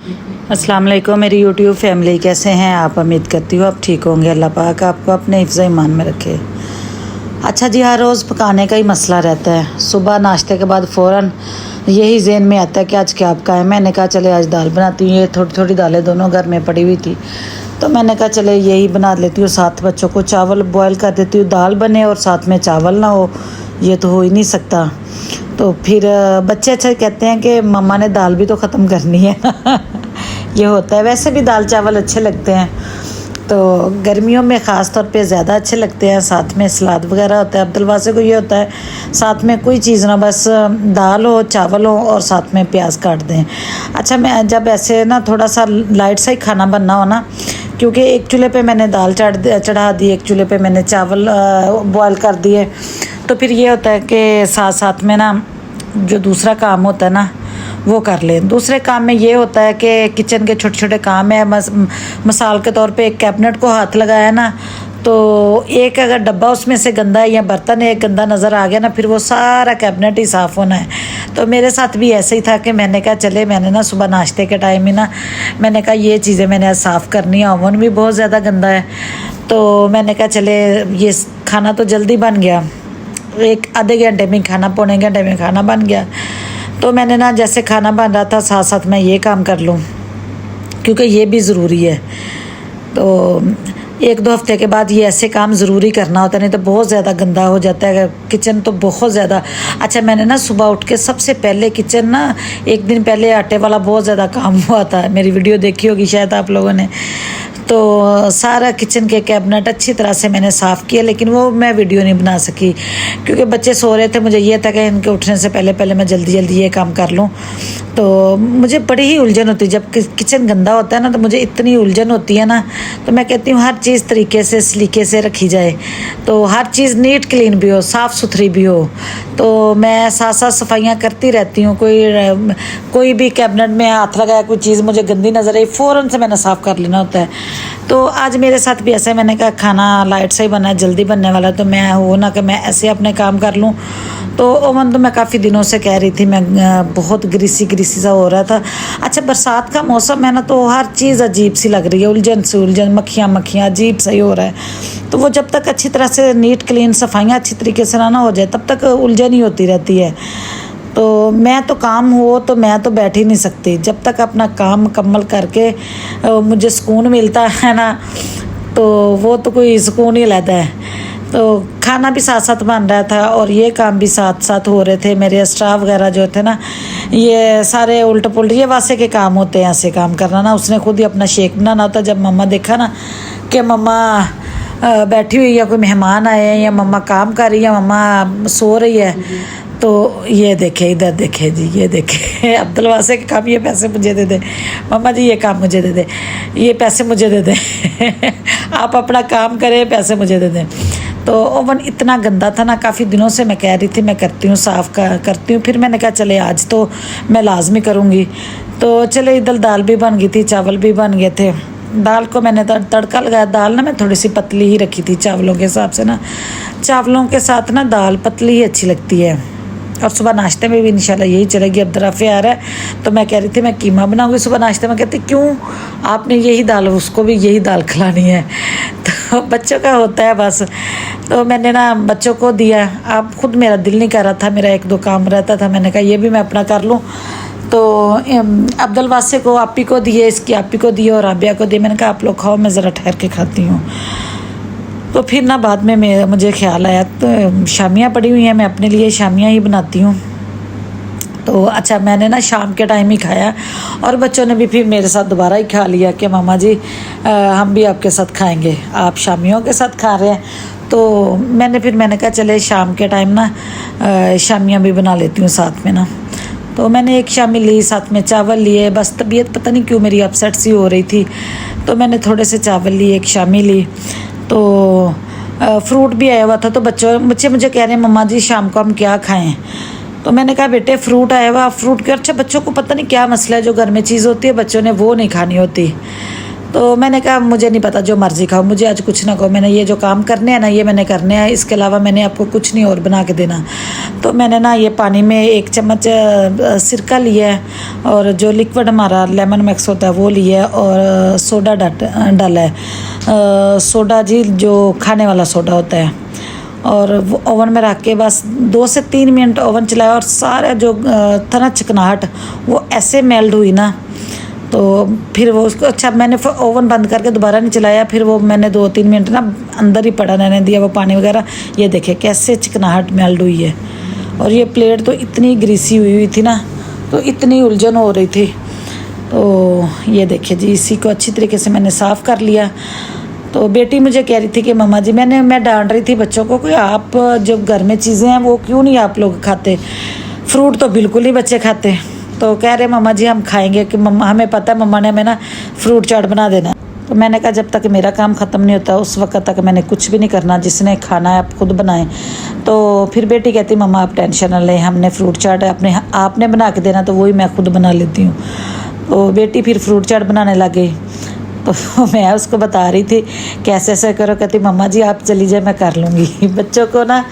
अस्सलाम वालेकुम मेरी यूट्यूब फैमिली, कैसे हैं आप? उम्मीद करती हूँ आप ठीक होंगे। अल्लाह पाक आपको अपने हिफ्ज़ ईमान में रखे। अच्छा जी, हर रोज़ पकाने का ही मसला रहता है। सुबह नाश्ते के बाद फ़ौरन यही ज़हन में आता है कि आज क्या पकाएं। मैंने कहा चले आज दाल बनाती हूँ। ये थोड़ी थोड़ी दालें दोनों घर में पड़ी हुई थी, तो मैंने कहा चले यही बना लेती हूँ। साथ बच्चों को चावल बॉयल कर देती हूँ। दाल बने और साथ में चावल ना हो, ये तो हो ही नहीं सकता। तो फिर बच्चे अच्छा कहते हैं कि मम्मा ने दाल भी तो ख़त्म करनी है ये होता है। वैसे भी दाल चावल अच्छे लगते हैं, तो गर्मियों में ख़ास तौर पे ज़्यादा अच्छे लगते हैं। साथ में सलाद वगैरह होता है। अब्दुल वासे को ये होता है साथ में कोई चीज़ ना, बस दाल हो चावल हो और साथ में प्याज काट दें। अच्छा, मैं जब ऐसे ना थोड़ा सा लाइट सा ही खाना बनना हो ना, क्योंकि एक चूल्हे पे मैंने दाल चढ़ा दी, एक चूल्हे पे मैंने चावल बॉयल कर दिए, तो फिर ये होता है कि साथ साथ में ना जो दूसरा काम होता है ना वो कर लें। दूसरे काम में ये होता है कि किचन के छोटे छोटे काम है। मिसाल के तौर पे एक कैबिनेट को हाथ लगाया ना, तो एक अगर डब्बा उसमें से गंदा है या बर्तन एक गंदा नज़र आ गया ना, फिर वो सारा कैबिनेट ही साफ़ होना है। तो मेरे साथ भी ऐसे ही था कि मैंने कहा चले, मैंने ना सुबह नाश्ते के टाइम ही ना मैंने कहा ये चीज़ें मैंने आज साफ़ करनी है। ओवन भी बहुत ज़्यादा गंदा है, तो मैंने कहा चले ये खाना तो जल्दी बन गया, एक आधे घंटे में खाना, पौने घंटे में खाना बन गया। तो मैंने ना जैसे खाना बन रहा था साथ साथ मैं ये काम कर लूँ, क्योंकि ये भी ज़रूरी है। तो एक दो हफ्ते के बाद ये ऐसे काम ज़रूरी करना होता है, नहीं तो बहुत ज़्यादा गंदा हो जाता है किचन, तो बहुत ज़्यादा। अच्छा, मैंने ना सुबह उठ के सबसे पहले किचन ना, एक दिन पहले आटे वाला बहुत ज़्यादा काम हुआ था, मेरी वीडियो देखी होगी शायद आप लोगों ने। तो सारा किचन के कैबिनेट अच्छी तरह से मैंने साफ़ किया, लेकिन वो मैं वीडियो नहीं बना सकी क्योंकि बच्चे सो रहे थे। मुझे ये था कि इनके उठने से पहले पहले मैं जल्दी जल्दी ये काम कर लूँ। तो मुझे बड़ी ही उलझन होती है जब किचन गंदा होता है ना, तो मुझे इतनी उलझन होती है ना। तो मैं कहती हूँ हर चीज़ तरीके से सलीके से रखी जाए, तो हर चीज़ नीट क्लीन भी हो, साफ़ सुथरी भी हो। तो मैं साथ साथ सफाइयाँ करती रहती हूँ। कोई भी कैबिनेट में हाथ लगाया, कोई चीज़ मुझे गंदी नज़र आई, फ़ौरन से मैंने साफ़ कर लेना होता है। तो आज मेरे साथ भी ऐसे, मैंने कहा खाना लाइट से ही बना है, जल्दी बनने वाला, तो मैं हो ना कि मैं ऐसे अपने काम कर लूँ। तो ओवन तो मैं काफ़ी दिनों से कह रही थी, मैं बहुत ग्रीसी सा हो रहा था। अच्छा, बरसात का मौसम है ना, तो हर चीज़ अजीब सी लग रही है, उलझन से उलझन, मक्खियाँ अजीब सही हो रहा है। तो वो जब तक अच्छी तरह से नीट क्लीन सफाइयाँ अच्छी तरीके से ना हो जाए, तब तक उलझन ही होती रहती है। तो मैं तो काम हो तो मैं तो बैठ ही नहीं सकती जब तक अपना काम मुकम्मल करके मुझे सुकून मिलता है ना, तो वो तो कोई सुकून ही लेता है। तो खाना भी साथ साथ बन रहा था और ये काम भी साथ साथ हो रहे थे। मेरे स्टाफ वगैरह जो थे ना, ये सारे उल्ट पुल्ट ये वासे के काम होते हैं। ऐसे काम करना ना, उसने खुद ही अपना शेक बनाना होता। जब मम्मा देखा ना कि मम्मा बैठी हुई या कोई मेहमान आए हैं या मम्मा काम कर रही है या मम्मा सो रही है, तो ये देखे, इधर देखे जी, ये देखे अब्दुल वासे के काम, ये पैसे मुझे दे दे, मम्मा जी ये काम मुझे दे दे, ये पैसे मुझे दे दे आप अपना काम करें, पैसे मुझे दे दें। तो ओवन इतना गंदा था ना, काफ़ी दिनों से मैं कह रही थी मैं करती हूँ, करती हूँ। फिर मैंने कहा चले आज तो मैं लाजमी करूँगी। तो चले, इधर दाल भी बन गई थी, चावल भी बन गए थे। दाल को मैंने तड़का लगाया। दाल ना मैं थोड़ी सी पतली ही रखी थी चावलों के हिसाब से ना, चावलों के साथ ना दाल पतली ही अच्छी लगती है। और सुबह नाश्ते में भी इंशाल्लाह यही चलेगी। अब दराफे आ रहा है तो मैं कह रही थी मैं कीमा बनाऊंगी सुबह नाश्ते में। कहती क्यों, आपने यही दाल, उसको भी यही दाल खिलानी है। तो बच्चों का होता है बस। तो मैंने ना बच्चों को दिया। अब खुद मेरा दिल नहीं कर रहा था, मेरा एक दो काम रहता था, मैंने कहा ये भी मैं अपना कर लूँ। तो अब्दुल वासे को, आपी को दिए, इसकी आपी को दिए और राबिया को दिए। मैंने कहा आप लोग खाओ, मैं ज़रा ठहर के खाती हूँ। तो फिर ना बाद में मुझे ख्याल आया, तो शामियाँ पड़ी हुई हैं, मैं अपने लिए शामियाँ ही बनाती हूँ। तो अच्छा, मैंने ना शाम के टाइम ही खाया और बच्चों ने भी फिर मेरे साथ दोबारा ही खा लिया कि मामा जी हम भी आपके साथ खाएंगे, आप शामियों के साथ खा रहे हैं। तो मैंने कहा चले शाम के टाइम ना शामियाँ भी बना लेती हूँ साथ में ना। तो मैंने एक शामी ली, साथ में चावल लिए। बस तबीयत पता नहीं क्यों मेरी अपसेट सी हो रही थी, तो मैंने थोड़े से चावल लिए, एक शामी ली। तो फ्रूट भी आया हुआ था, तो बच्चों मुझे कह रहे हैं मम्मा जी शाम को हम क्या खाएं। तो मैंने कहा बेटे फ्रूट आया हुआ, फ्रूट के। अच्छा, बच्चों को पता नहीं क्या मसला है, जो घर में चीज़ होती है बच्चों ने वो नहीं खानी होती। तो मैंने कहा मुझे नहीं पता, जो मर्ज़ी खाओ, मुझे आज कुछ ना कहो, मैंने ये जो काम करने हैं ना ये मैंने करने हैं, इसके अलावा मैंने आपको कुछ नहीं और बना के देना। तो मैंने ना ये पानी में 1 चम्मच सिरका लिया है और जो लिक्विड हमारा लेमन मिक्स होता है वो लिया है और सोडा डाला है, सोडा जी जो खाने वाला सोडा होता है, और वो ओवन में रख के बस 2 से 3 मिनट ओवन चलाया और सारा जो था ना चिकनाहट वो ऐसे मेल्ट हुई ना, तो फिर वो उसको अच्छा मैंने ओवन बंद करके दोबारा नहीं चलाया, फिर वो मैंने 2-3 मिनट ना अंदर ही पड़ा रहने दिया वो पानी वगैरह। ये देखे कैसे चिकनाहट मेल्ट हुई है, और ये प्लेट तो इतनी ग्रीसी हुई थी ना, तो इतनी उलझन हो रही थी। तो ये देखिए जी, इसी को अच्छी तरीके से मैंने साफ़ कर लिया। तो बेटी मुझे कह रही थी कि मम्मा जी मैं डांट रही थी बच्चों को कि आप जो घर में चीज़ें हैं वो क्यों नहीं आप लोग खाते, फ्रूट तो बिल्कुल ही बच्चे खाते। तो कह रहे मम्मा जी हम खाएंगे, कि मम्मा हमें पता है मम्मा ने हमें ना फ्रूट चाट बना देना। तो मैंने कहा जब तक मेरा काम ख़त्म नहीं होता उस वक्त तक मैंने कुछ भी नहीं करना, जिसने खाना है आप खुद बनाएं। तो फिर बेटी कहती मम्मा आप टेंशन न लें, हमने फ्रूट चाट आपने बना के देना, तो वही मैं खुद बना लेती हूँ। तो बेटी फिर फ्रूट चाट बनाने लग गई। तो मैं उसको बता रही थी कैसे ऐसे करो, कहती मम्मा जी आप चली जाए मैं कर लूँगी। बच्चों को ना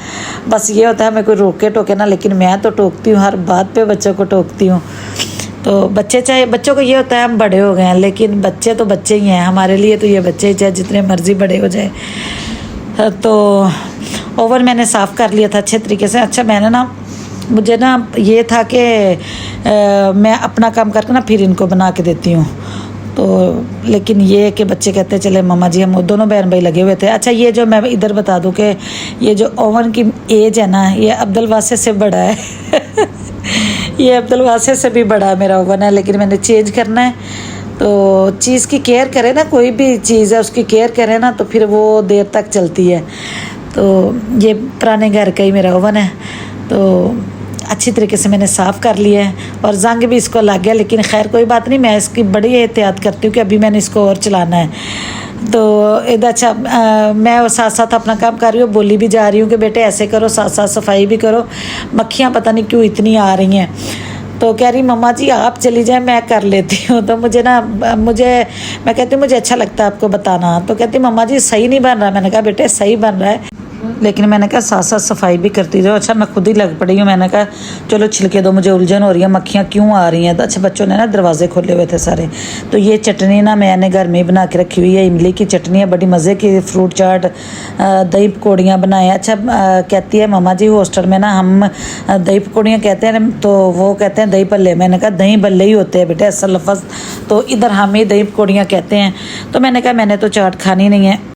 बस ये होता है मैं कोई रोके टोके ना, लेकिन मैं तो टोकती हूँ, हर बात पे बच्चों को टोकती हूँ। तो बच्चों को ये होता है हम बड़े हो गए हैं, लेकिन बच्चे तो बच्चे ही हैं, हमारे लिए तो ये बच्चे ही चाहे जितने मर्ज़ी बड़े हो जाए। तो ओवन मैंने साफ़ कर लिया था अच्छे तरीके से। अच्छा मैंने ना मुझे ना ये था कि मैं अपना काम करके ना फिर इनको बना के देती हूँ। तो लेकिन ये कि बच्चे कहते चले मम्मा जी हम दोनों बहन भाई लगे हुए थे। अच्छा ये जो मैं इधर बता दूं कि ये जो ओवन की एज है ना ये अब्दुल वासे से बड़ा है ये अब्दुल वासे से भी बड़ा मेरा ओवन है, लेकिन मैंने चेंज करना है। तो चीज़ की केयर करें ना, कोई भी चीज़ है उसकी केयर करें ना तो फिर वो देर तक चलती है। तो ये पुराने घर का ही मेरा ओवन है। तो अच्छी तरीके से मैंने साफ़ कर लिया है और जंग भी इसको लग गया, लेकिन खैर कोई बात नहीं, मैं इसकी बड़ी एहतियात करती हूँ कि अभी मैंने इसको और चलाना है। तो इधर अच्छा मैं साथ साथ अपना काम कर रही हूँ, बोली भी जा रही हूँ कि बेटे ऐसे करो, साथ साथ सफाई भी करो, मक्खियाँ पता नहीं क्यों इतनी आ रही हैं। तो कह रही मम्मा जी आप चली जाए मैं कर लेती हूँ। तो मैं कहती हूँ मुझे अच्छा लगता है आपको बताना। तो कहती मम्मा जी सही नहीं बन रहा। मैंने कहा बेटे सही बन रहा है, लेकिन मैंने कहा साथ साथ सफाई भी करती रहो। अच्छा मैं खुद ही लग पड़ी हूँ, मैंने कहा चलो छिलके दो, मुझे उलझन हो रही है, मक्खियाँ क्यों आ रही हैं। तो अच्छा बच्चों ने ना दरवाजे खोले हुए थे सारे। तो ये चटनी ना मैंने घर में बना के रखी हुई है, इमली की चटनी है, बड़ी मज़े की, फ्रूट चाट, दही पकौड़ियाँ बनाए। अच्छा कहती है मम्मा जी हॉस्टल में ना हम दही पकौड़ियाँ कहते हैं, तो वो कहते हैं दही भल्ले। मैंने कहा दही भल्ले ही होते हैं बेटे असल लफ्ज़, तो इधर हम ही दही पकौड़ियाँ कहते हैं। तो मैंने कहा मैंने तो चाट खानी नहीं है।